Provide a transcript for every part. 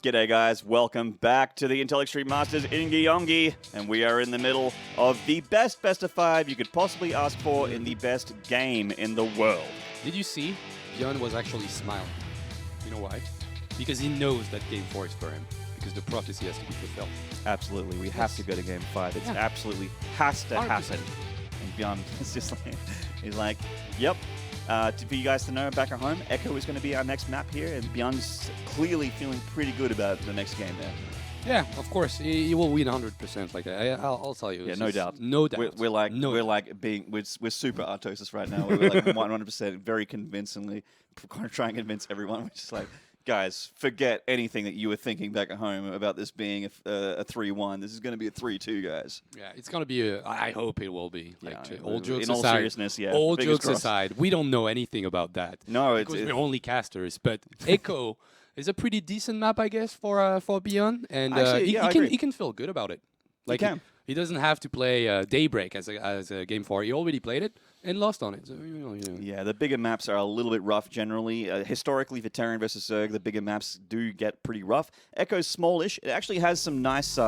G'day guys, welcome back to the Intel Extreme Masters in Gyeonggi, and we are in the middle of the best of 5 you could possibly ask for in the best game in the world. Did you see? ByuN was actually smiling. You know why? Because he knows that Game 4 is for him, because the prophecy has to be fulfilled. Absolutely, we have to go to Game 5. It absolutely has to 100%. happen. And ByuN is just like, he's like, yep. For you guys to know, back at home, Echo is going to be our next map here, and ByuN's clearly feeling pretty good about the next game there. Yeah, of course, he will win 100%. Like I'll tell you. Yeah, no doubt. No doubt. We're super Artosis right now. We're like 100% very convincingly trying to convince everyone. We're just like, guys, forget anything that you were thinking back at home about this being a 3-1. This is going to be a 3-2, guys. Yeah, it's going to be I hope it will be. Like, yeah, all jokes in all aside, seriousness, yeah. All Fingers jokes crossed. aside, we don't know anything about that. No, because we're only casters. But Echo is a pretty decent map, I guess, for ByuN, and Actually, he can feel good about it. Like he can. He doesn't have to play Daybreak as a Game 4. He already played it and lost on it. So, you know. Yeah, the bigger maps are a little bit rough generally. Historically, for Terran versus Zerg, the bigger maps do get pretty rough. Echo's smallish. It actually has some nice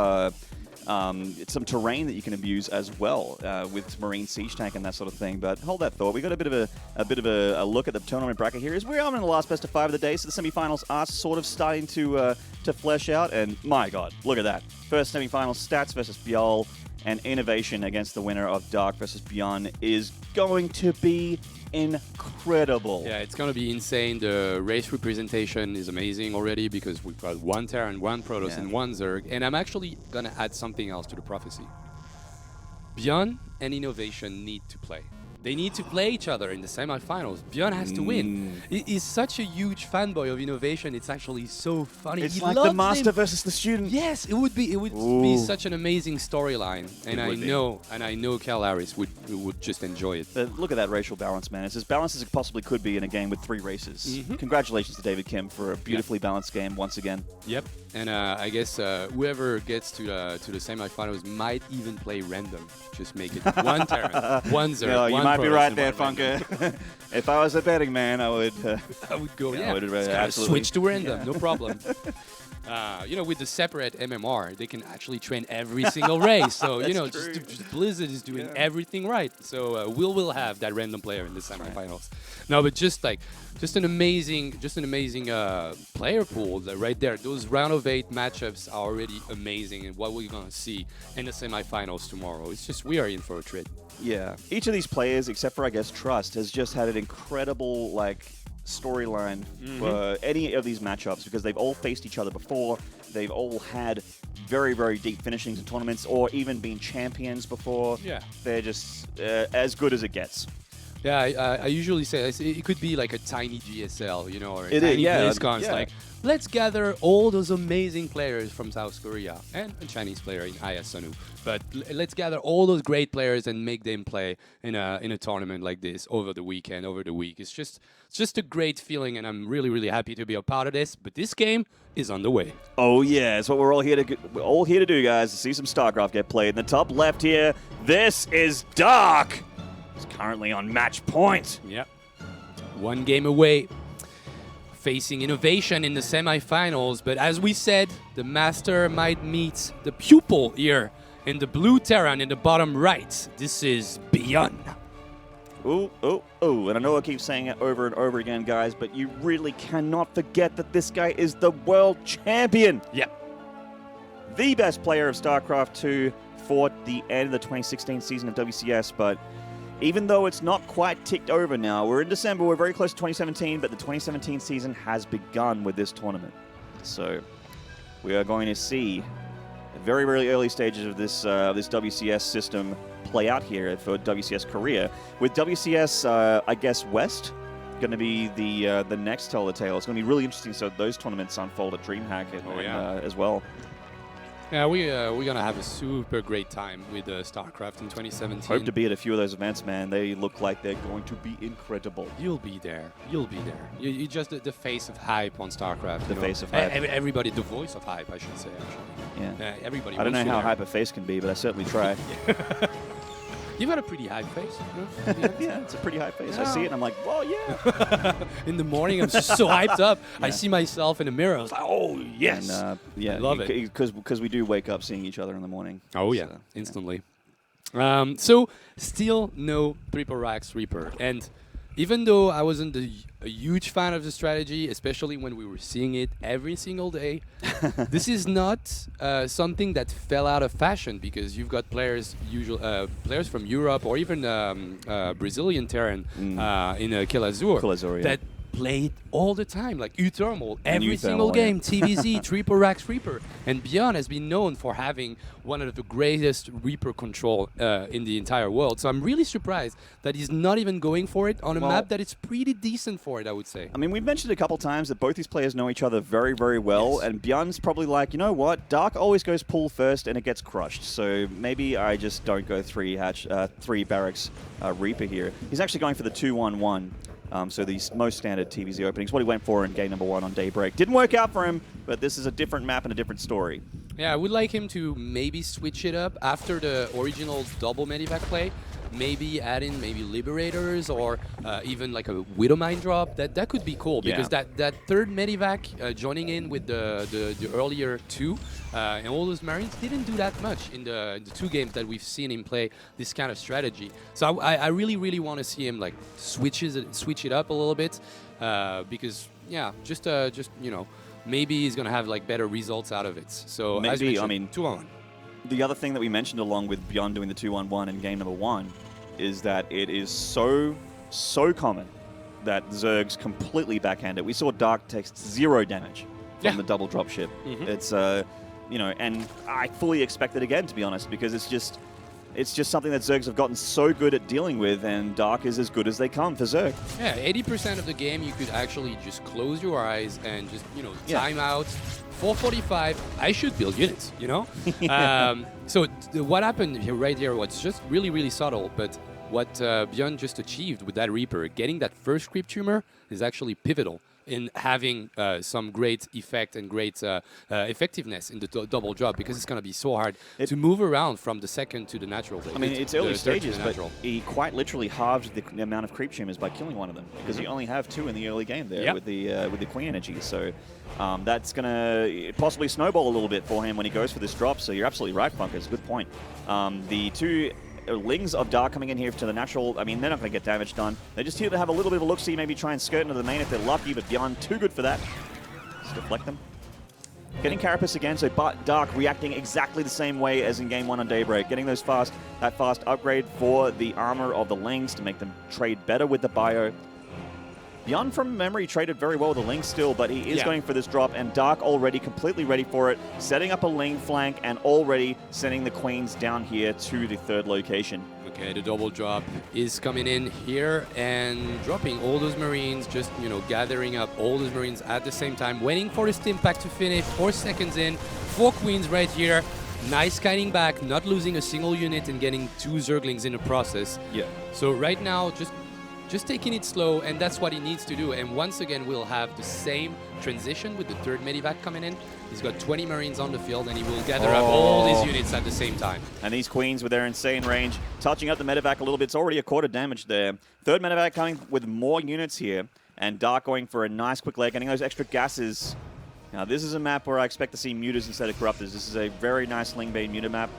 some terrain that you can abuse as well with Marine Siege Tank and that sort of thing. But hold that thought. We got a bit of a look at the tournament bracket here. As we're in the last best of 5 of the day, so the semifinals are sort of starting to flesh out. And my God, look at that! First semifinal, Stats versus ByuN, and Innovation against the winner of Dark versus ByuN is going to be incredible. Yeah, it's going to be insane. The race representation is amazing already because we've got 1 Terran, 1 Protoss, and 1 Zerg. And I'm actually going to add something else to the prophecy. ByuN and Innovation need to play. They need to play each other in the semifinals. ByuN has to win. He's such a huge fanboy of Innovation. It's actually so funny. It's like the master versus the student. Yes, it would be such an amazing storyline, and I know Cal Harris would just enjoy it. Look at that racial balance, man. It's as balanced as it possibly could be in a game with 3 races. Congratulations to David Kim for a beautifully balanced game once again. Yep, and I guess whoever gets to the semifinals might even play random. Just make it 1 Terran, 1 Zerg, No, you 1 might be Protoss, right and there, 1 random. Funker. If I was a betting man, I would. I would go. Yeah, Yeah, I would absolutely. Switch to random, no problem. With the separate MMR, they can actually train every single race. So just Blizzard is doing everything right. So we'll have that random player in the semifinals. No, but just an amazing player pool right there. Those round of 8 matchups are already amazing, and what we're gonna see in the semifinals tomorrow. It's just we are in for a treat. Yeah, each of these players, except for I guess Trust, has just had an incredible storyline for any of these matchups because they've all faced each other before. They've all had very, very deep finishings in tournaments or even been champions before. Yeah. They're just as good as it gets. Yeah, I usually say it could be like a tiny GSL, or a It tiny is, BlizzCon. It's like, let's gather all those amazing players from South Korea and a Chinese player in Ayasanu. But let's gather all those great players and make them play in a tournament like this over the weekend, over the week. It's just a great feeling, and I'm really, really happy to be a part of this. But this game is on the way. Oh yeah, it's what we're all here to do, guys. To see some StarCraft get played. In the top left here, this is Dark. He's currently on match point. Yep. 1 game away. Facing Innovation in the semifinals, but as we said, the master might meet the pupil here in the blue Terran in the bottom right. This is ByuN. And I know I keep saying it over and over again, guys, but you really cannot forget that this guy is the world champion. Yep. The best player of StarCraft 2 for the end of the 2016 season of WCS, but even though it's not quite ticked over now, we're in December, we're very close to 2017, but the 2017 season has begun with this tournament. So we are going to see the very, very early stages of this WCS system play out here for WCS Korea. With WCS, I guess, West going to be the next tell the tale. It's going to be really interesting. So those tournaments unfold at DreamHack as well. Yeah, we're going to have a super great time with StarCraft in 2017. Hope to be at a few of those events, man. They look like they're going to be incredible. You'll be there. You'll be there. You're just the face of hype on StarCraft. The face of hype. Everybody, the voice of hype, I should say, actually. Yeah. Everybody. I don't know how hype a face can be, but I certainly try. You've got a pretty high face. You know? Yeah, it's a pretty high face. I see it and I'm like, well, yeah. In the morning, I'm just so hyped up. Yeah. I see myself in the mirror. I was like, oh, yes. And, yeah, I love it. Because we do wake up seeing each other in the morning. Oh, yeah, so, instantly. Yeah. So, still no triple racks Reaper. And even though I wasn't a huge fan of the strategy, especially when we were seeing it every single day, this is not something that fell out of fashion, because you've got players from Europe or even Brazilian Terran in Kill Azur that played all the time, like Uthermal, every single game, TVZ, Triple Racks Reaper. And ByuN has been known for having one of the greatest Reaper control in the entire world. So I'm really surprised that he's not even going for it on a map that is pretty decent for it, I would say. I mean, we've mentioned a couple times that both these players know each other very, very well, yes. And ByuN's probably like, you know what, Dark always goes pool first and it gets crushed, so maybe I just don't go three barracks Reaper here. He's actually going for the 2-1-1. So these most standard TVZ openings, what he went for in game number 1 on Daybreak. Didn't work out for him, but this is a different map and a different story. Yeah, I would like him to maybe switch it up after the original double Medivac play. Maybe add in maybe Liberators or even like a Widowmine drop. That could be cool, because that third Medivac joining in with the earlier two and all those Marines didn't do that much in the 2 games that we've seen him play this kind of strategy. So I really, really want to see him like switch it up a little bit, because just you know, maybe he's gonna have like better results out of it. So maybe, as mentioned, I mean, 2-on-1. The other thing that we mentioned along with ByuN doing the 2-1-1 in game number 1 is that it is so common that Zerg's completely backhanded. We saw Dark take 0 damage from the double drop ship. It's you know, and I fully expect it again, to be honest, because it's just something that Zergs have gotten so good at dealing with, and Dark is as good as they come for Zerg. Yeah, 80% of the game you could actually just close your eyes and just, you know, time out. 445, I should build units, you know? So what happened here, right here, was just really, really subtle, but what ByuN just achieved with that Reaper, getting that first creep tumor, is actually pivotal in having some great effect and great effectiveness in the double drop, because it's going to be so hard to move around from the second to the natural. I mean, it's early stages, but he quite literally halved the amount of creep tumors by killing one of them, because you only have 2 in the early game there with the Queen energy. So that's going to possibly snowball a little bit for him when he goes for this drop. So you're absolutely right, Funkers. Good point. The 2 Lings of Dark coming in here to the natural, I mean, they're not going to get damage done. They're just here to have a little bit of a look-see, maybe try and skirt into the main if they're lucky, but ByuN too good for that. Just deflect them. Getting Carapace again, so Dark reacting exactly the same way as in game 1 on Daybreak. Getting that fast upgrade for the armor of the Lings to make them trade better with the bio. ByuN, from memory, traded very well with the Ling still, but he is going for this drop, and Dark already completely ready for it, setting up a Ling flank and already sending the Queens down here to the 3rd location. Okay, the double drop is coming in here and dropping all those Marines, just, you know, gathering up all those Marines at the same time, waiting for the stim pack to finish, 4 seconds in, 4 Queens right here. Nice kiting back, not losing a single unit and getting 2 Zerglings in the process. Yeah. So right now, just taking it slow, and that's what he needs to do. And once again, we'll have the same transition with the 3rd Medivac coming in. He's got 20 Marines on the field, and he will gather up all these units at the same time. And these Queens with their insane range, touching up the Medivac a little bit. It's already a quarter damage there. 3rd Medivac coming with more units here, and Dark going for a nice quick leg, getting those extra gases. Now, this is a map where I expect to see Mutas instead of Corruptors. This is a very nice Ling-Bane Muta map.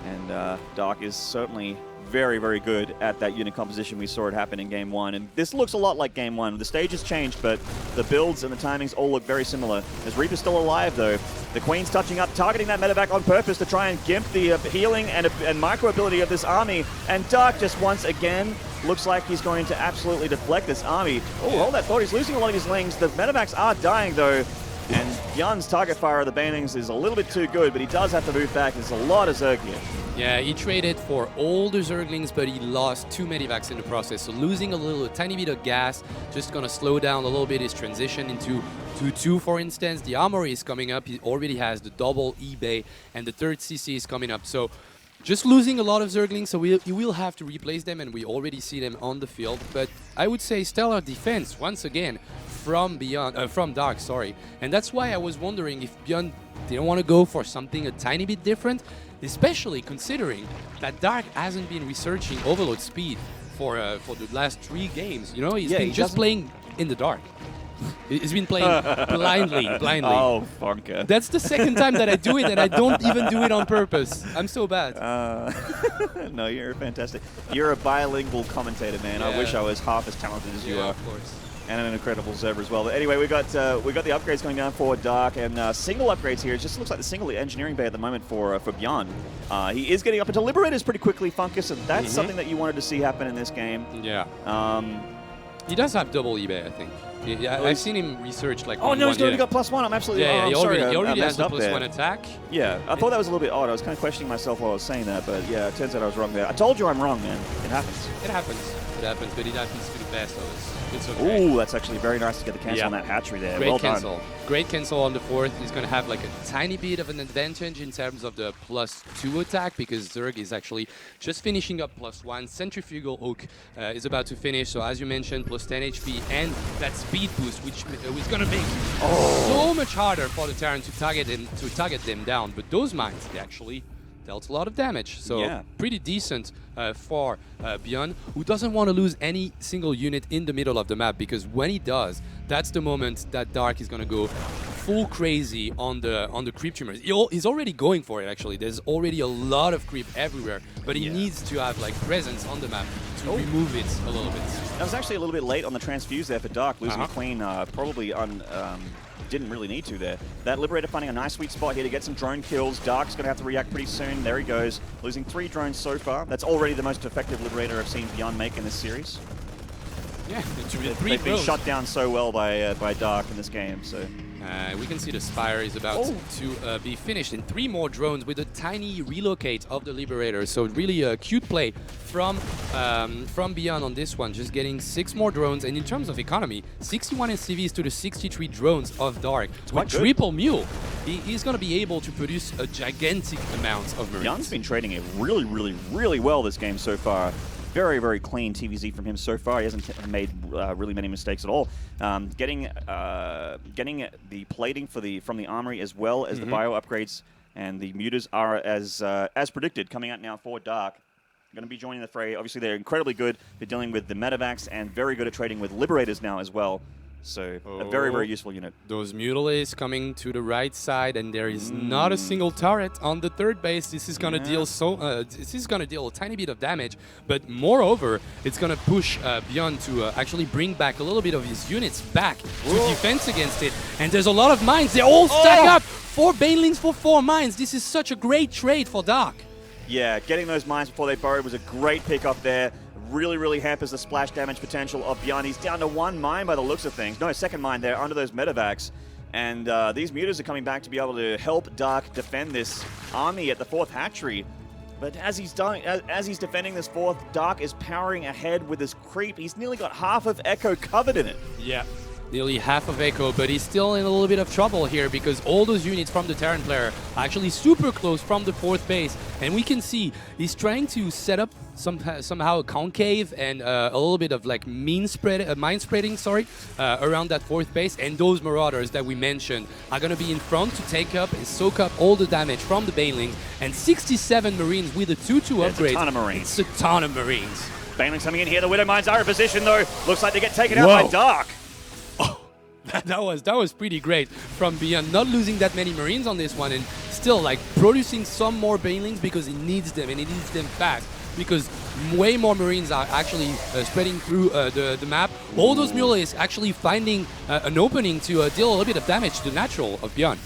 And Dark is certainly very, very good at that unit composition. We saw it happen in game 1, and this looks a lot like game 1. The stage has changed, but the builds and the timings all look very similar. As Reaper's still alive, though. The Queen's touching up, targeting that Medivac on purpose to try and gimp the healing and micro ability of this army, and Dark just once again looks like he's going to absolutely deflect this army. Oh, hold that thought. He's losing a lot of his Lings. The Medivacs are dying, though, and ByuN's target fire of the Banings is a little bit too good, but he does have to move back. There's a lot of Zerg here. Yeah, he traded for all the Zerglings, but he lost 2 Medivacs in the process. So losing a tiny bit of gas, just going to slow down a little bit his transition into 2-2, for instance. The Armory is coming up. He already has the double eBay, and the 3rd CC is coming up. So just losing a lot of Zerglings, so he will have to replace them, and we already see them on the field. But I would say stellar defense, once again, from Dark, sorry. And that's why I was wondering if ByuN didn't want to go for something a tiny bit different. especially considering that Dark hasn't been researching overload speed for the last 3 games. You know, he's been just playing in the dark. He's been playing blindly. Oh, Funker. That's the second time that I do it, and I don't even do it on purpose. I'm so bad. No, you're fantastic. You're a bilingual commentator, man. I wish I was half as talented as you are. Of course. And an incredible Zebra as well. But anyway, we got the upgrades going down for Dark, and single upgrades here. It just looks like the single engineering bay at the moment for ByuN. He is getting up into Liberators pretty quickly, Funkus, and that's something that you wanted to see happen in this game. Yeah. He does have double eBay, I think. Yeah, I've seen him research like. Oh no, he's already got +1. I'm absolutely. Yeah, he already has the +1 attack. Yeah, I thought that was a little bit odd. I was kind of questioning myself while I was saying that, but yeah, it turns out I was wrong there. I told you I'm wrong, man. It happens. It happens, but it happens to the best of us. It's okay. Ooh, that's actually very nice to get the cancel on that hatchery there. Great well cancel. done. Great cancel on the 4th. He's going to have like a tiny bit of an advantage in terms of the +2 attack because Zerg is actually just finishing up +1. Centrifugal Hook is about to finish. So as you mentioned, +10 HP and that speed boost, which is going to make so much harder for the Terran to target them down. But those mines, they actually dealt a lot of damage. So pretty decent for ByuN, who doesn't want to lose any single unit in the middle of the map, because when he does, that's the moment that Dark is going to go full crazy on the creep tumors. He's already going for it, actually. There's already a lot of creep everywhere, but he needs to have like presence on the map to remove it a little bit. That was actually a little bit late on the transfuse there for Dark, losing Queen probably on... didn't really need to there. That Liberator finding a nice sweet spot here to get some drone kills. Dark's going to have to react pretty soon. There he goes, losing 3 drones so far. That's already the most effective Liberator I've seen ByuN make in this series. Yeah, they've been shut down so well by Dark in this game. So we can see the Spire is about to be finished in 3 more drones with a tiny relocate of the Liberator. So really a cute play from ByuN on this one, just getting 6 more drones. And in terms of economy, 61 SCVs to the 63 drones of Dark. With triple mule, he's going to be able to produce a gigantic amount of Marines. ByuN's been trading it really, really, really well this game so far. Very, very clean TVZ from him so far. He hasn't made really many mistakes at all. Getting the plating from the armory as well as the bio upgrades, and the muters are as predicted coming out now for Dark. Going to be joining the fray. Obviously, they're incredibly good. They're dealing with the medevacs and very good at trading with Liberators now as well. So a very, very useful unit. Those mutilates coming to the right side, and there is not a single turret on the 3rd base. This is going to deal a tiny bit of damage, but moreover, it's going to push ByuN to actually bring back a little bit of his units back to defense against it. And there's a lot of mines. They all stack up. 4 banelings for 4 mines. This is such a great trade for Dark. Yeah, getting those mines before they burrowed was a great pick up there. Really, really hampers the splash damage potential of ByuN. He's down to 1 mine by the looks of things. No, 2nd mine there under those medevacs. And these muters are coming back to be able to help Dark defend this army at the 4th hatchery. But as he's defending this 4th, Dark is powering ahead with his creep. He's nearly got half of Echo covered in it. Yeah. Nearly half of Echo, but he's still in a little bit of trouble here because all those units from the Terran player are actually super close from the 4th base. And we can see he's trying to set up somehow a concave and a little bit of like mine spreading around that 4th base. And those Marauders that we mentioned are going to be in front to take up and soak up all the damage from the Banelings. And 67 Marines with a 2-2 upgrade. It's a ton of Marines. It's a ton of Marines. Banelings coming in here. The Widow Mines are in position though. Looks like they get taken out by Dark. That was pretty great from ByuN, not losing that many Marines on this one and still like producing some more Banelings because he needs them, and he needs them fast because way more Marines are actually spreading through the map. All those mules actually finding an opening to deal a little bit of damage to the natural of ByuN.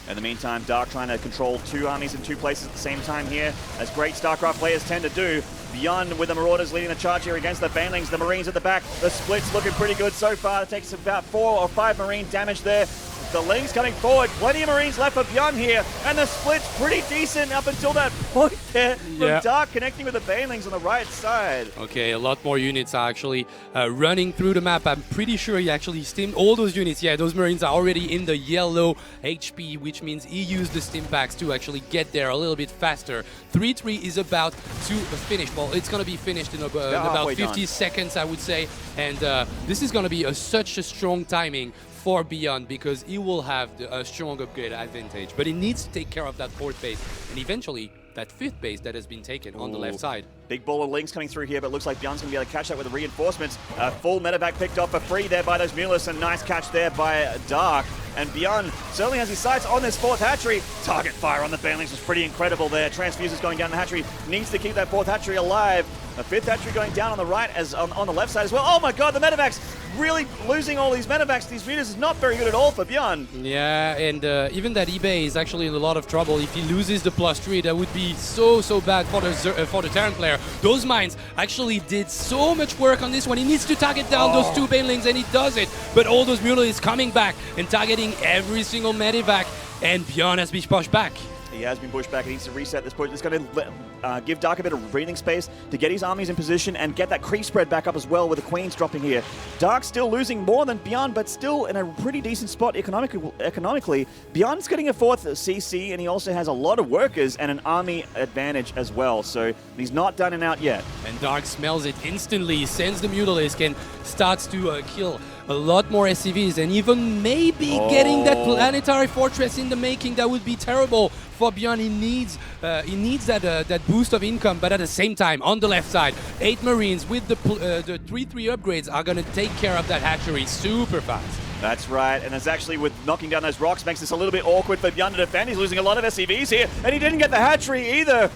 In the meantime, Dark trying to control 2 armies in 2 places at the same time here, as great StarCraft players tend to do. ByuN with the Marauders leading the charge here against the Banelings, the Marines at the back. The split's looking pretty good so far. It takes about 4 or 5 Marine damage there. The Lings coming forward, plenty of Marines left for ByuN here, and the split's pretty decent up until that point there from Dark connecting with the Banelings on the right side. Okay, a lot more units are actually running through the map. I'm pretty sure he actually stimmed all those units. Yeah, those Marines are already in the yellow HP, which means he used the stim packs to actually get there a little bit faster. 3-3 is about to finish. Well, it's going to be finished in about 50 seconds, I would say. And this is going to be such a strong timing for ByuN because he will have a strong upgrade advantage. But he needs to take care of that 4th base. And eventually, that 5th base that has been taken on the left side. Big ball of links coming through here, but looks like ByuN's going to be able to catch that with the reinforcements. Full medevac picked off for free there by those Mulas, and nice catch there by Dark. And ByuN certainly has his sights on this 4th hatchery. Target fire on the Banelings was pretty incredible there. Transfusers going down the hatchery. Needs to keep that 4th hatchery alive. A 5th hatchery going down on the right, as on the left side as well. Oh my god, the medevacs! Really losing all these medevacs. These meters is not very good at all for ByuN. Yeah, and even that eBay is actually in a lot of trouble. If he loses the +3, that would be so bad for the Terran player. Those mines actually did so much work on this one. He needs to target down those 2 Banelings, and he does it. But all those Mulas coming back and targeting every single medevac, and ByuN has been pushed back. He has been pushed back. He needs to reset this push. It's going to give Dark a bit of breathing space to get his armies in position and get that creep spread back up as well with the Queens dropping here. Dark still losing more than ByuN, but still in a pretty decent spot economically. ByuN's getting a 4th CC, and he also has a lot of workers and an army advantage as well. So he's not done and out yet. And Dark smells it instantly, sends the Mutalisk, and starts to kill a lot more SCVs, and even maybe getting that planetary fortress in the making. That would be terrible for ByuN. He needs that boost of income, but at the same time, on the left side, 8 Marines with the 3-3 upgrades are going to take care of that hatchery super fast. That's right, and it's actually with knocking down those rocks makes this a little bit awkward for ByuN to defend. He's losing a lot of SCVs here, and he didn't get the hatchery either.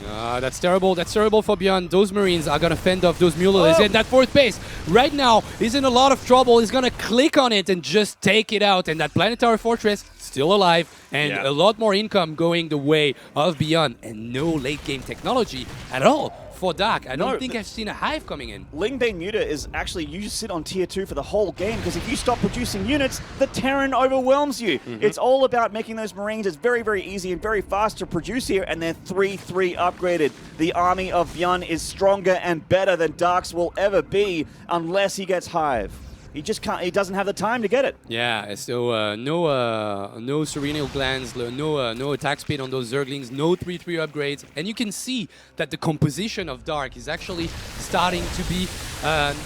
That's terrible. That's terrible for ByuN. Those Marines are going to fend off those Mulas. And that 4th base right now is in a lot of trouble. He's going to click on it and just take it out. And that planetary fortress still alive, and a lot more income going the way of ByuN, and no late game technology at all for Dark. I don't think I've seen a hive coming in. Lingbane Muta is actually, you just sit on tier 2 for the whole game, because if you stop producing units, the Terran overwhelms you. It's all about making those Marines. It's very, very easy and very fast to produce here, and they're 3-3 upgraded. The army of ByuN is stronger and better than Dark's will ever be, unless he gets hive. He just can't. He doesn't have the time to get it. Yeah. So no Serenal Glands, no attack speed on those Zerglings, no 3-3 upgrades, and you can see that the composition of Dark is actually starting to be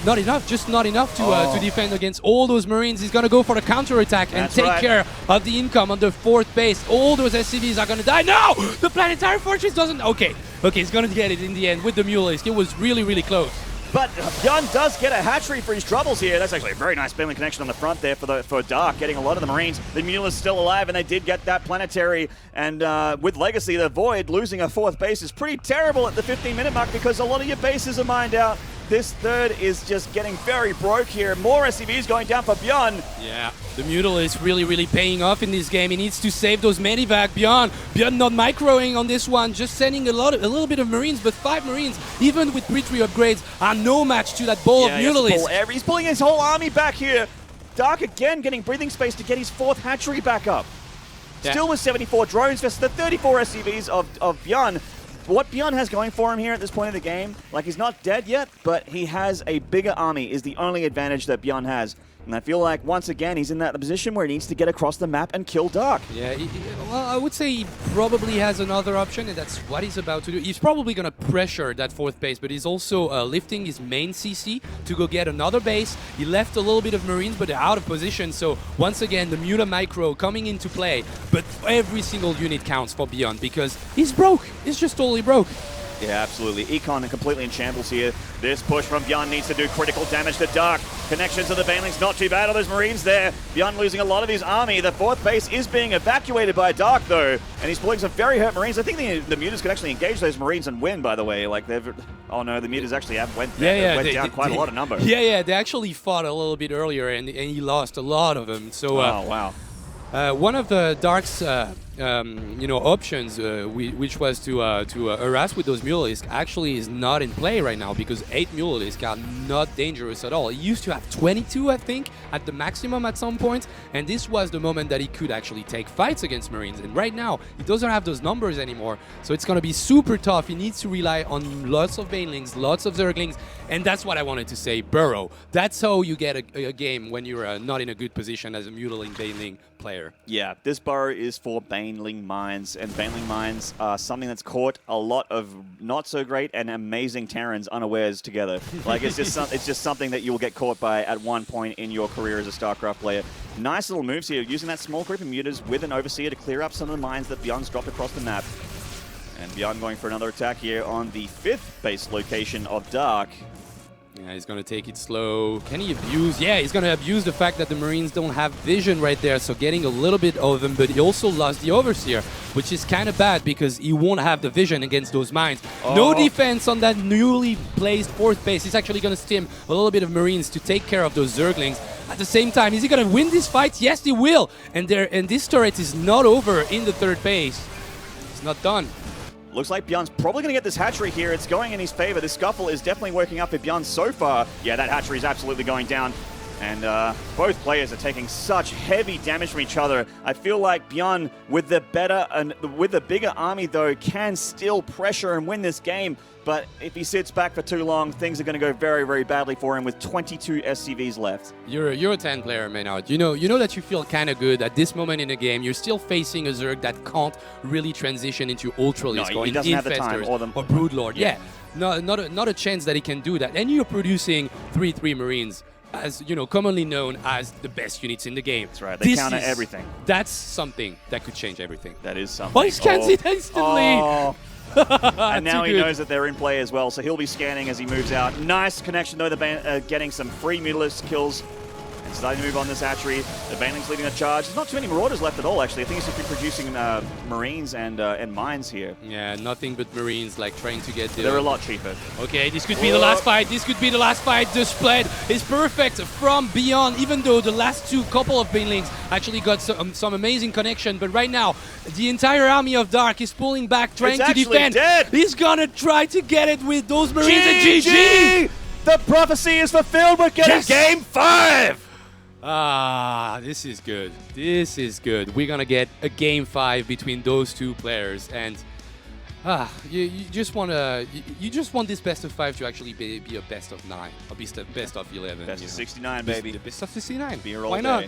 not enough, just not enough to defend against all those Marines. He's gonna go for the counter attack and take care of the income on the 4th base. All those SCVs are gonna die. No, the planetary fortress doesn't. Okay, he's gonna get it in the end with the Mutalisk. It was really, really close. But ByuN does get a hatchery for his troubles here. That's actually a very nice Banelings connection on the front there for Dark, getting a lot of the Marines. The Mule is still alive, and they did get that planetary. And with Legacy, the Void losing a 4th base is pretty terrible at the 15-minute mark, because a lot of your bases are mined out. This 3rd is just getting very broke here. More SCVs going down for ByuN. Yeah, the Mutal is really, really paying off in this game. He needs to save those medevac. ByuN not microing on this one, just sending a little bit of Marines, but 5 Marines, even with 3-3 upgrades, are no match to that ball of Mutalisk. He's pulling his whole army back here. Dark again getting breathing space to get his 4th hatchery back up. Still with 74 drones versus the 34 SCVs of ByuN. What ByuN has going for him here at this point of the game, like, he's not dead yet, but he has a bigger army, is the only advantage that ByuN has. And I feel like, once again, he's in that position where he needs to get across the map and kill Dark. Yeah, well, I would say he probably has another option, and that's what he's about to do. He's probably going to pressure that 4th base, but he's also lifting his main CC to go get another base. He left a little bit of Marines, but they're out of position. So, once again, the Muta Micro coming into play. But every single unit counts for ByuN, because he's broke. He's just totally broke. Yeah, absolutely. Econ completely in shambles here. This push from ByuN needs to do critical damage to Dark. Connections to the Banelings, not too bad. All those Marines there. ByuN losing a lot of his army. The 4th base is being evacuated by Dark, though. And he's pulling some very hurt Marines. I think the Mutas can actually engage those Marines and win, by the way. Like, they've... Oh, no, the Mutas actually went down quite a lot of number. Yeah, they actually fought a little bit earlier, and he lost a lot of them. So, wow. One of the Dark's options, which was to harass with those Mutalisk, actually is not in play right now, because 8 Mutalisk are not dangerous at all. He used to have 22, I think, at the maximum at some point, and this was the moment that he could actually take fights against Marines. And right now, he doesn't have those numbers anymore, so it's going to be super tough. He needs to rely on lots of Banelings, lots of Zerglings, and that's what I wanted to say, burrow. That's how you get a game when you're not in a good position as a Mutaling Baneling player. Yeah, this burrow is for Baneling mines, and Baneling mines are something that's caught a lot of not so great and amazing Terrans unawares together. Like, it's just something that you will get caught by at one point in your career as a StarCraft player. Nice little moves here, using that small group of mutas with an Overseer to clear up some of the mines that ByuN's dropped across the map. And ByuN going for another attack here on the 5th base location of Dark. Yeah, he's going to take it slow. Can he abuse? Yeah, he's going to abuse the fact that the Marines don't have vision right there, so getting a little bit of them, but he also lost the Overseer, which is kind of bad because he won't have the vision against those mines. No defense on that newly placed 4th base. He's actually going to stim a little bit of Marines to take care of those Zerglings. At the same time, is he going to win this fight? Yes, he will. And this turret is not over in the 3rd base. It's not done. Looks like ByuN's probably going to get this hatchery here. It's going in his favor. This scuffle is definitely working up for ByuN so far. Yeah, that hatchery is absolutely going down. And both players are taking such heavy damage from each other. I feel like ByuN, with the bigger army though, can still pressure and win this game. But if he sits back for too long, things are going to go very, very badly for him with 22 SCVs left. You're a 10 player, Maynard. You know that you feel kind of good at this moment in the game. You're still facing a Zerg that can't really transition into Ultralisk he doesn't have the time or Broodlord. Yeah, not a chance that he can do that. And you're producing 3/3 Marines, as you know, commonly known as the best units in the game. That's right. They counter everything. That's something that could change everything. That is something. Oh, he scans it instantly. Oh. And now he knows that they're in play as well, so he'll be scanning as he moves out. Nice connection, though. They're getting some free Mutalisk kills. And starting to move on this hatchery. The Baneling's leading a charge. There's not too many Marauders left at all, actually. I think he's just been producing Marines and mines here. Yeah, nothing but Marines, like trying to get the... They're a lot cheaper. Okay, this could be the last fight. This could be the last fight. The spread is perfect from ByuN, even though the last couple of Banelings actually got some amazing connection. But right now, the entire army of Dark is pulling back, trying to defend. Dead. He's gonna try to get it with those Marines. And GG! The prophecy is fulfilled. We're getting Game 5! Ah, this is good. This is good. We're gonna get a Game 5 between those two players, and you just want this best of 5 to actually be a best of 9, or best of 11. Best of 69, baby. The best of 69. Beer all Why day. not?